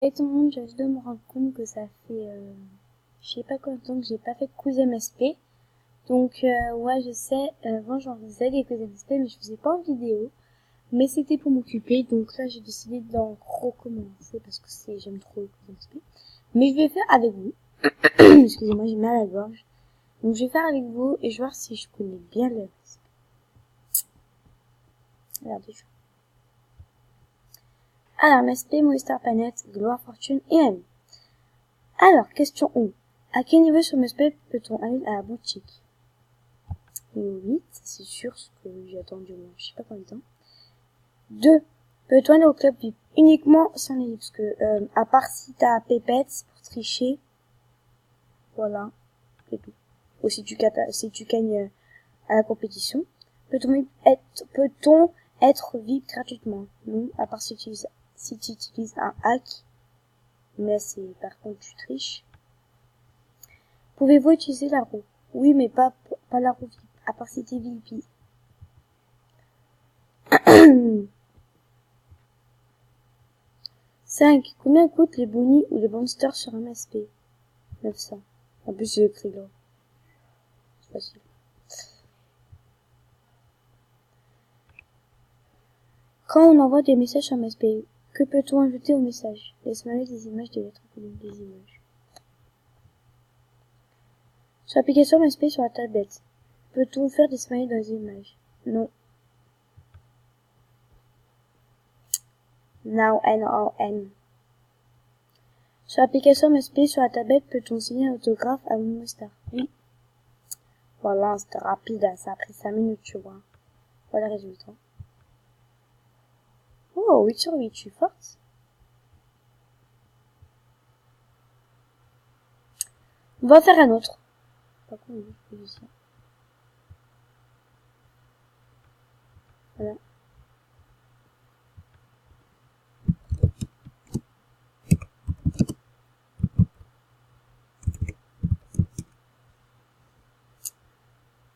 Et tout le monde, je viens de me rendre compte que ça fait, je sais pas combien de temps que j'ai pas fait de quiz MSP. Donc, ouais, je sais, avant j'en faisais des quiz MSP, mais je faisais pas en vidéo. Mais c'était pour m'occuper, donc là j'ai décidé d'en recommencer parce que j'aime trop le quiz MSP. Mais je vais faire avec vous. Excusez-moi, j'ai mal à la gorge. Donc je vais faire avec vous et je vais voir si je connais bien le MSP. Regardez, alors, MSP, Movistar Planet, Gloire, Fortune et Ami. Alors, question 1. À quel niveau sur MSP peut-on aller à la boutique? Niveau 8, c'est sûr, ce que j'ai attendu, je sais pas combien de temps. 2. Peut-on aller au club VIP uniquement sans les parce que, à part si t'as Pépette pour tricher. Voilà. C'est tout. Ou si tu gagnes à la compétition. Peut-on être VIP gratuitement? Non, à part si tu utilises un hack. Mais c'est, par contre, tu triches. Pouvez-vous utiliser la roue? Oui, mais pas la roue VIP, à part si t'es VIP. 5. Combien coûtent les bonnies ou les monsters sur un MSP? 900. En plus, j'ai écrit là. C'est facile. Quand on envoie des messages sur MSP, que peut-on ajouter au message? Des smileys, des images, des lettres, des images. Sur l'application MSP sur la tablette, peut-on faire des smileys dans les images? Non. Now, N-O-N. Sur l'application MSP sur la tablette, peut-on signer un autographe à une star? Oui. Voilà, c'était rapide, hein, ça a pris 5 minutes, tu vois. Voilà le résultat. Oh, 8 sur 8, je suis forte. On va faire un autre. Pas cool, je fais ça. Voilà.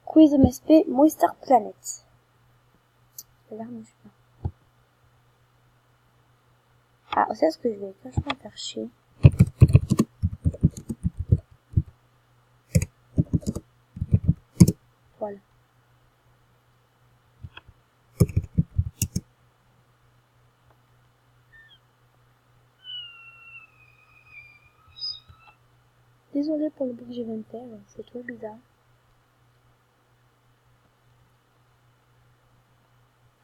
Quiz MSP, Movistar Planet. Là, je sais pas. Ah, c'est ce que je vais faire, je vais faire chier. Voilà. Désolée pour le bruit que je viens de faire, c'est trop bizarre.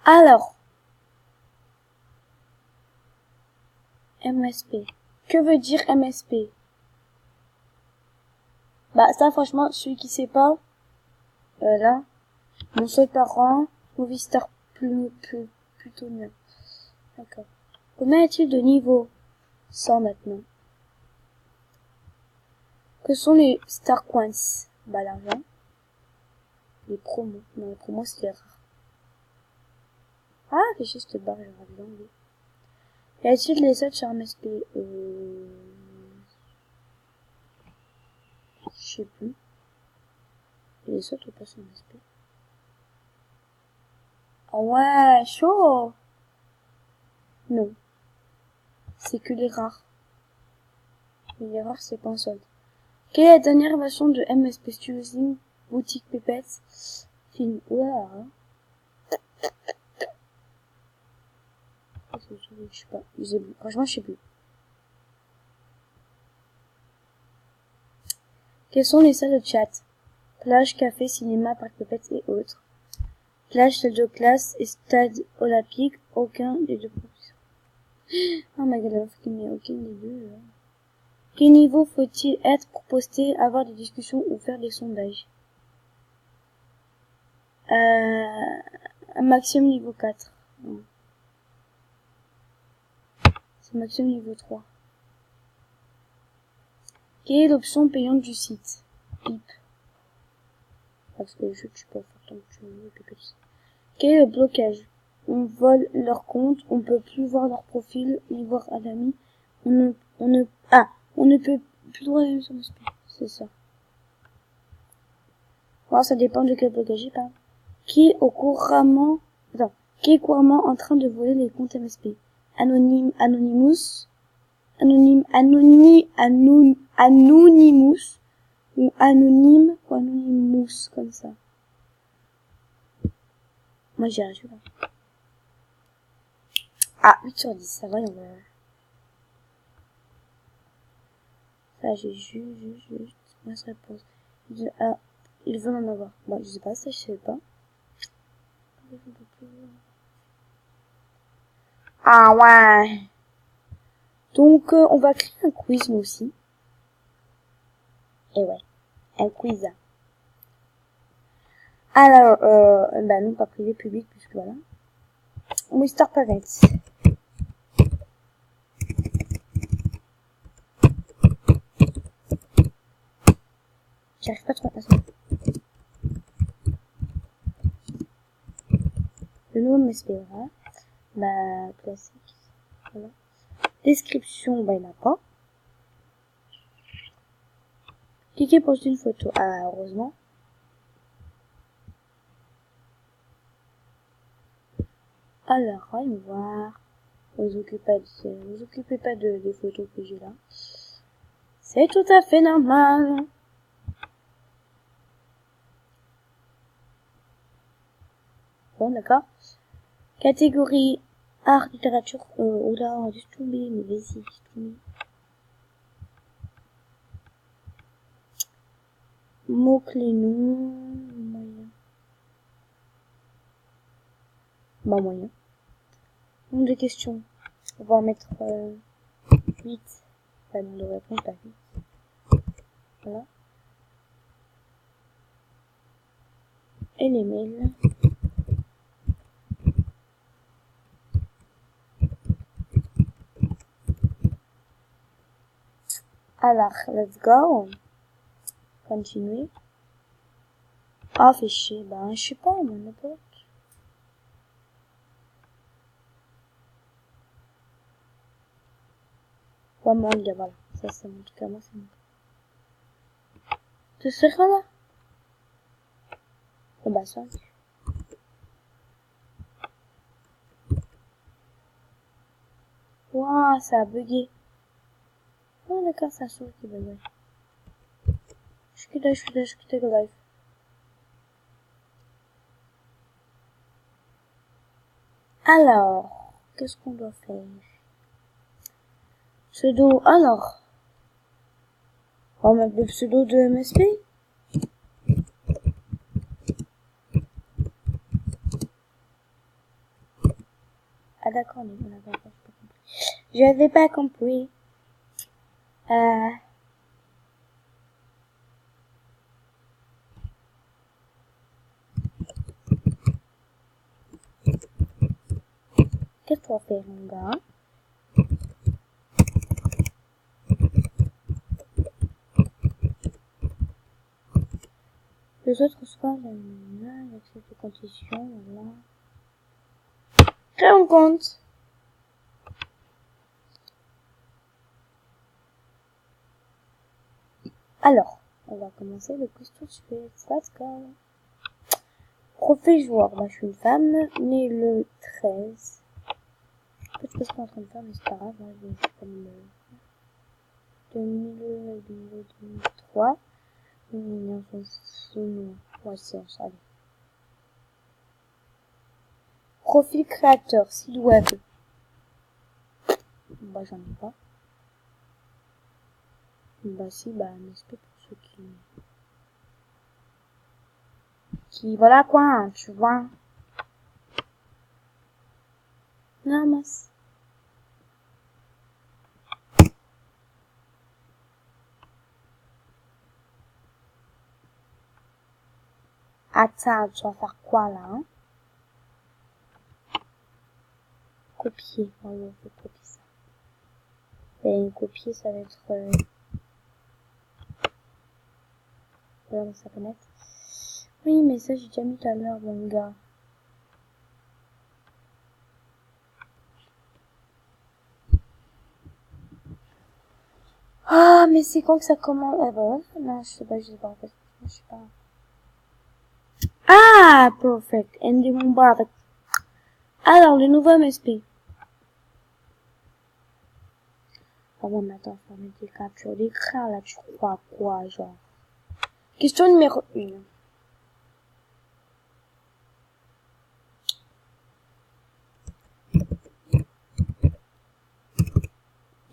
Alors, MSP. Que veut dire MSP? Bah ça franchement, celui qui sait pas, là, mon seul parent, Movistar plutôt mieux. D'accord. Combien est-il de niveau? 100 maintenant. Que sont les Star Coins? Bah l'argent. Les promos. Non, les promos c'est les rares. Ah, j'ai juste barre, j'aurais dû l'enlever. Y a-t-il les autres sur MSP? Je sais plus. Et les autres ou pas sur MSP? Ah ouais, chaud! Non. C'est que les rares. Mais les rares, c'est pas en solde. Quelle est la dernière version de MSP Studios Boutique Pépette? Film. Ouah. Je sais pas. Franchement, je sais plus. Quelles sont les salles de chat? Plage, café, cinéma, parc Pépette et autres. Plage, salle de classe et stade olympique. Aucun des deux. Oh my god, il n'y a aucun des deux. Quel niveau faut-il être pour poster, avoir des discussions ou faire des sondages? Un maximum niveau 4. C'est maximum niveau 3. Quelle est l'option payante du site? Pip. Parce que je suis pas faire tant que tu veux, quel est le blocage? On vole leur compte, on peut plus voir leur profil, ni voir un ami. On ne peut plus droit à sur MSP. C'est ça. Alors, ça dépend de quel blocage il parle. Qui est couramment en train de voler les comptes MSP? Anonymous, Anonymous, ou anonyme, ou anonymous, comme ça. Moi, j'irai celui-là. Ah, 8 sur 10, ça va, on va. Ça, j'ai juste, ma réponse. Ah, ils veulent en avoir. Bon, je sais pas, ça, je sais pas. Ah, ouais. Donc, on va créer un quiz, nous aussi. Et ouais, un quiz. Alors, bah non, pas privé, public, puisque voilà. Mr. Planet. J'arrive pas trop à passer. Le nom MSP, voilà. Bah, classique. Voilà. Description, bah, il n'y en a pas. Cliquez pour une photo. Ah, heureusement. Alors, voyons voir. Vous occupez pas des photos que j'ai là. C'est tout à fait normal. Bon, d'accord. Catégorie art, littérature, oula, juste tombé, mais vas-y, juste tombé. Mots-clés, non, moyen. Bah, moyen. Nombre de questions. On va en mettre, 8. Pas nombre de réponses, pas 8. Voilà. Et les mails. Alors, let's go. Continuer. Afficher, ben, je sais pas, mon pote. Ouais, manga, voilà. Ça, c'est en tout cas, moi, c'est mon. Tu seras là? Oh, bah, 5. Ouah, ça a bugué. Oh, d'accord, ça sourit qui bug. Je quitte le live. Alors, qu'est-ce qu'on doit faire? Pseudo, alors. On va mettre le pseudo de MSP. Ah, d'accord, on n'avait pas compris. J'avais pas compris. Qu'est-ce qu'on va faire, mon gars? Les autres soirs, il accepte les conditions, voilà. Créer un compte. Alors, on va commencer le quiz tout de suite. Let's go. Profil joueur. Bah, je suis une femme, née le 13. Peut-être que je suis en train de faire, mais c'est pas grave. Hein, je suis comme 2003. Non, ouais, c'est ça. Allez. Profil créateur, site web. Bah, j'en ai pas. Bah, si, bah, MSP pour ceux voilà quoi, hein, tu vois. Non, mince. Attends, tu vas faire quoi, là, hein? Copier. Oh, on peut copier ça. Et copier, ça va être, dans sa fenêtre. Oui, mais ça, j'ai déjà mis tout à l'heure, mon gars. Ah, mais c'est quand que ça commence? Ah, bah, ouais. Non, je sais pas, en fait. Je sais pas. Ah, perfect. Ending mon bar. Alors, le nouveau MSP. Ah bon, mais attends, faut mettre des captures d'écran, là, tu crois quoi, genre? Question numéro 1.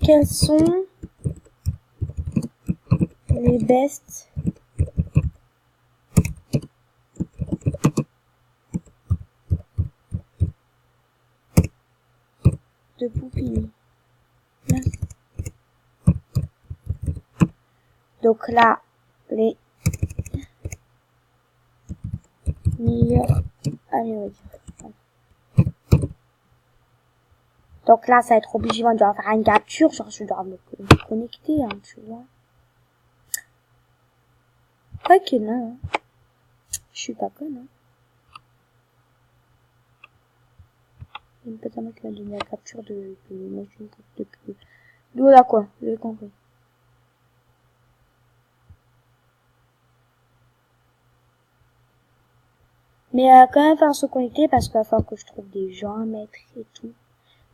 Quels sont les bests de Poupini? Donc là, les meilleurs... Allez, on va dire. Donc là, ça va être obligé, on doit faire une capture, genre je dois me connecter, hein, tu vois. Ok, non. Je suis pas conne, hein. Il y a une petite qui m'a donné la capture de là quoi, j'ai compris. Mais quand même faire se connecter parce qu'il va falloir que je trouve des gens à mettre et tout.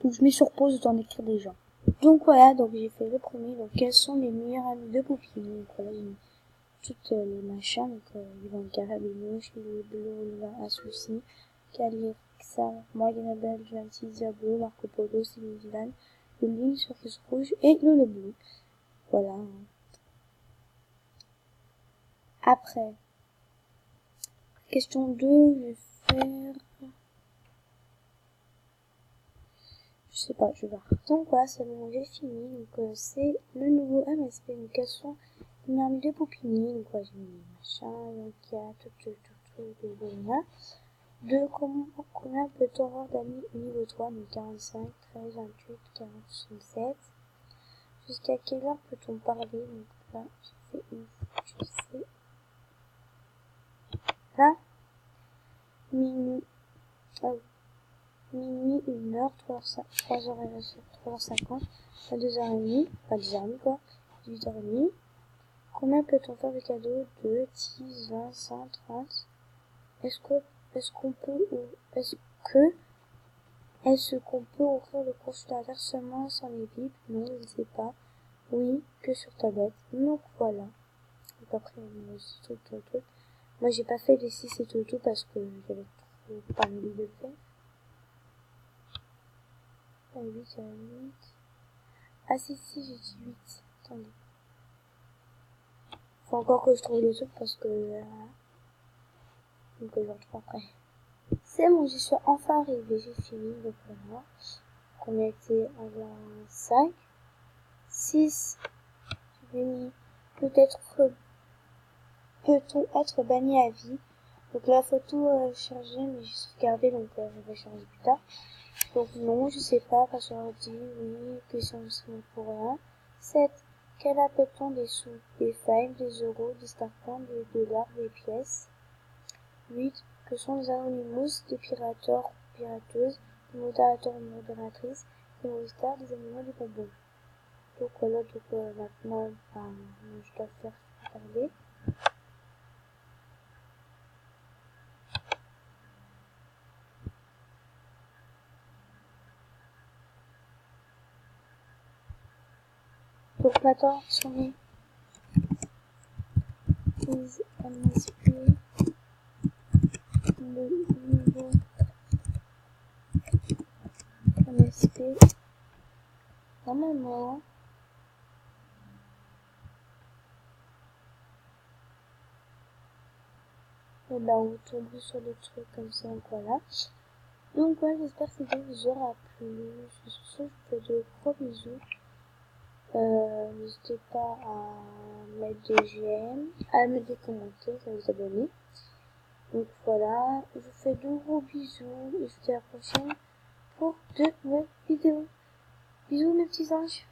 Donc je mets sur pause dans d'écrire des gens. Donc voilà, donc j'ai fait le premier. Donc quels sont les meilleurs amis de Poupini? Donc voilà, j'ai mis toutes les machins. Donc Yvan Carabino, Chili Bleu, Oliver Assouci, Calixa, Morgan Abel, Joanty, Diablo, Marco Polo, Céline Dylan, le Ligne sur Fils Rouge et le Bleu. Voilà. Après, question 2, je vais faire... Je sais pas, je vais voir. Donc voilà, c'est bon, j'ai fini. Donc c'est le nouveau MSP. Donc quels sont les amis de Poupini? Donc j'ai mis les machins, donc il y a tout, de combien peut-on avoir d'amis au niveau 3? Donc 45, 13, 28, 40, 67. Jusqu'à quelle heure peut-on parler? Donc là, j'ai fait une, je sais. Là, minuit, minuit, 1h, 3h50, 2h30, pas 2h30 quoi, 18h30. Combien peut-on faire de cadeaux? 2, 10, 20, 100, 30? Est-ce qu'on peut ouvrir le consultateur seulement sans les bips? Non, je ne sais pas. Oui, que sur tablette. Donc voilà. Donc après, on a aussi tout. Moi, j'ai pas fait les 6 et tout parce que j'avais trop pas envie de le faire. 8, 8. Ah si, j'ai dit 8. Attendez. Faut encore que je trouve le truc parce que... donc je retrouve après. C'est bon, je suis enfin arrivée, j'ai fini, donc voilà. On a été en 5. 6. J'ai mis peut-on être banni à vie? Donc la photo chargée, mais j'ai sauvegardé, donc je vais charger plus tard. Donc non, je sais pas, parce qu'on dit oui, question pour rien. 7. Quel appelle-t-on des sous? Des fines, des euros, des starcoins, des dollars, des pièces? 8. Que sont les anonymous, des pirateurs, pirateuses, des modérateurs et modératrices, des monsters, des animaux, des bonbons? Donc voilà, maintenant, je dois faire regarder. Donc maintenant, sur les MSP, le nouveau MSP, normalement, et ben on tombe sur des trucs comme ça, donc voilà. Donc voilà, j'espère que cette vidéo vous aura plu. Je vous fais de gros bisous. N'hésitez pas à mettre des j'aime, à mettre des commentaires, à vous abonner. Donc voilà, je vous fais de gros bisous et je vous dis à la prochaine pour de nouvelles vidéos. Bisous mes petits anges.